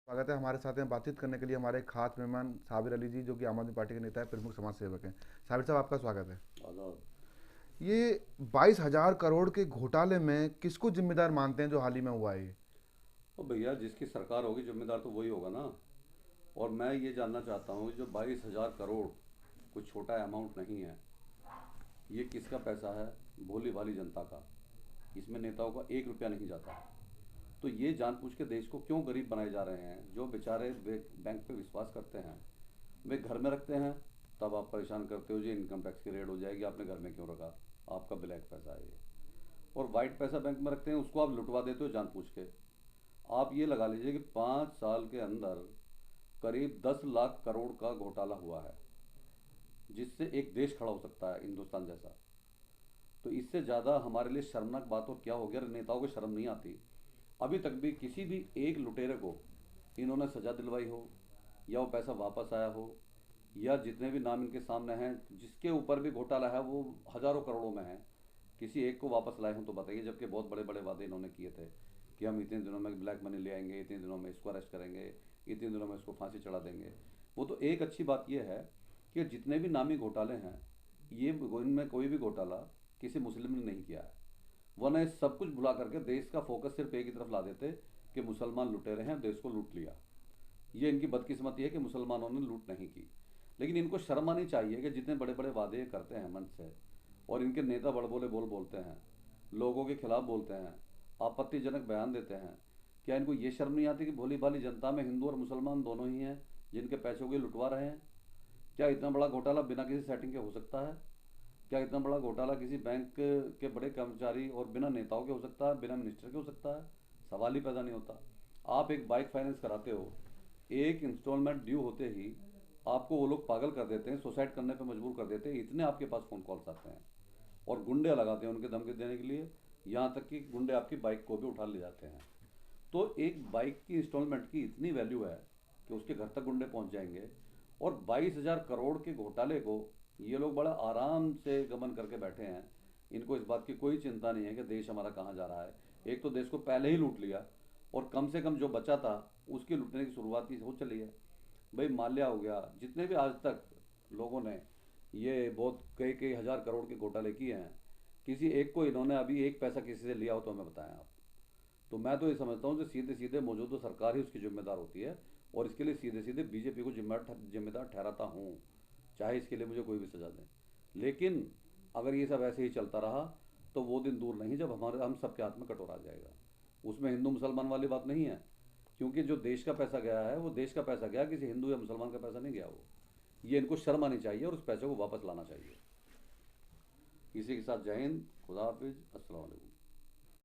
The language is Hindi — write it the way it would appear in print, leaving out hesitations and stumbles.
स्वागत है। हमारे साथ में बातचीत करने के लिए हमारे खास मेहमान साबिर अली जी, जो कि आम आदमी पार्टी के नेता है, प्रमुख समाज सेवक हैं। साबिर साहब, आपका स्वागत है। आजाद। ये 22,000 करोड़ के घोटाले में किसको जिम्मेदार मानते हैं जो हाल ही में हुआ है ये? और भैया, जिसकी सरकार होगी जिम्मेदार तो वही होगा ना। और मैं ये जानना चाहता हूँ, जो 22,000 करोड़ कोई छोटा अमाउंट नहीं है। ये किसका पैसा है? भोली भाली जनता का। इसमें नेताओं का 1 रुपया नहीं जाता। तो ये जानबूझ के देश को क्यों गरीब बनाए जा रहे हैं? जो बेचारे बैंक पे विश्वास करते हैं, वे घर में रखते हैं। तब आप परेशान करते हो जी इनकम टैक्स की रेड हो जाएगी, आपने घर में क्यों रखा? आपका ब्लैक पैसा है ये। और वाइट पैसा बैंक में रखते हैं, उसको आप लुटवा देते हो जानबूझ के। आप ये लगा लीजिए कि 5 साल के अंदर करीब 10 लाख करोड़ का घोटाला हुआ है, जिससे एक देश खड़ा हो सकता है, हिंदुस्तान जैसा। तो इससे ज़्यादा हमारे लिए शर्मनाक बात और क्या हो गया? नेताओं को शर्म नहीं आती? अभी तक भी किसी भी एक लुटेरे को इन्होंने सजा दिलवाई हो, या वो पैसा वापस आया हो, या जितने भी नाम इनके सामने हैं जिसके ऊपर भी घोटाला है वो हज़ारों करोड़ों में है, किसी एक को वापस लाए हों तो बताइए। जबकि बहुत बड़े बड़े वादे इन्होंने किए थे कि हम इतने दिनों में ब्लैक मनी ले आएंगे, इतने दिनों में इसको अरेस्ट करेंगे, इतने दिनों में इसको फांसी चढ़ा देंगे। वो तो एक अच्छी बात यह है कि जितने भी नामी घोटाले हैं, ये इनमें कोई भी घोटाला किसी मुस्लिम ने नहीं किया है। वरना ये सब कुछ भुला करके देश का फोकस सिर्फ एक ही तरफ ला देते कि मुसलमान लुटे रहे हैं, देश को लूट लिया। ये इनकी बदकिस्मती है कि मुसलमानों ने लूट नहीं की। लेकिन इनको शर्म आनी चाहिए कि जितने बड़े बड़े वादे करते हैं मन से, और इनके नेता बड़बोले बोल बोलते हैं, लोगों के खिलाफ बोलते हैं, आपत्तिजनक बयान देते हैं। क्या इनको ये शर्म नहीं आती कि भोली भाली जनता में हिंदू और मुसलमान दोनों ही हैं जिनके पैसों को लुटवा रहे हैं? क्या इतना बड़ा घोटाला बिना किसी सेटिंग के हो सकता है? क्या इतना बड़ा घोटाला किसी बैंक के बड़े कर्मचारी और बिना नेताओं के हो सकता है, बिना मिनिस्टर के हो सकता है? सवाल ही पैदा नहीं होता। आप एक बाइक फाइनेंस कराते हो, एक इंस्टॉलमेंट ड्यू होते ही आपको वो लोग पागल कर देते हैं, सुसाइड करने पे मजबूर कर देते हैं। इतने आपके पास फ़ोन कॉल्स आते हैं, और गुंडे लगाते हैं उनके धमकी देने के लिए। यहाँ तक कि गुंडे आपकी बाइक को भी उठा ले जाते हैं। तो एक बाइक की इंस्टॉलमेंट की इतनी वैल्यू है कि उसके घर तक गुंडे पहुँच जाएंगे। और 22,000 करोड़ के घोटाले को ये लोग बड़ा आराम से गमन करके बैठे हैं। इनको इस बात की कोई चिंता नहीं है कि देश हमारा कहाँ जा रहा है। एक तो देश को पहले ही लूट लिया, और कम से कम जो बचा था उसकी लूटने की शुरुआत ही हो चली है। भाई माल्या हो गया, जितने भी आज तक लोगों ने ये बहुत कई कई हज़ार करोड़ के घोटाले किए हैं, किसी एक को इन्होंने अभी एक पैसा किसी से लिया हो तो हमें बताएं आप। तो मैं तो ये समझता हूँ कि सीधे सीधे मौजूदा सरकार ही उसकी जिम्मेदार होती है, और इसके लिए सीधे सीधे बीजेपी को जिम्मेदार ठहराता हूँ, चाहे इसके लिए मुझे कोई भी सजा दें। लेकिन अगर ये सब ऐसे ही चलता रहा तो वो दिन दूर नहीं जब हम सबके हाथ में कटोरा आ जाएगा। उसमें हिंदू मुसलमान वाली बात नहीं है, क्योंकि जो देश का पैसा गया है वो देश का पैसा गया, किसी हिंदू या मुसलमान का पैसा नहीं गया। वो ये इनको शर्म आनी चाहिए और उस पैसे को वापस लाना चाहिए। इसी के साथ जय हिंद, खुदा हाफिज, अस्सलाम वालेकुम।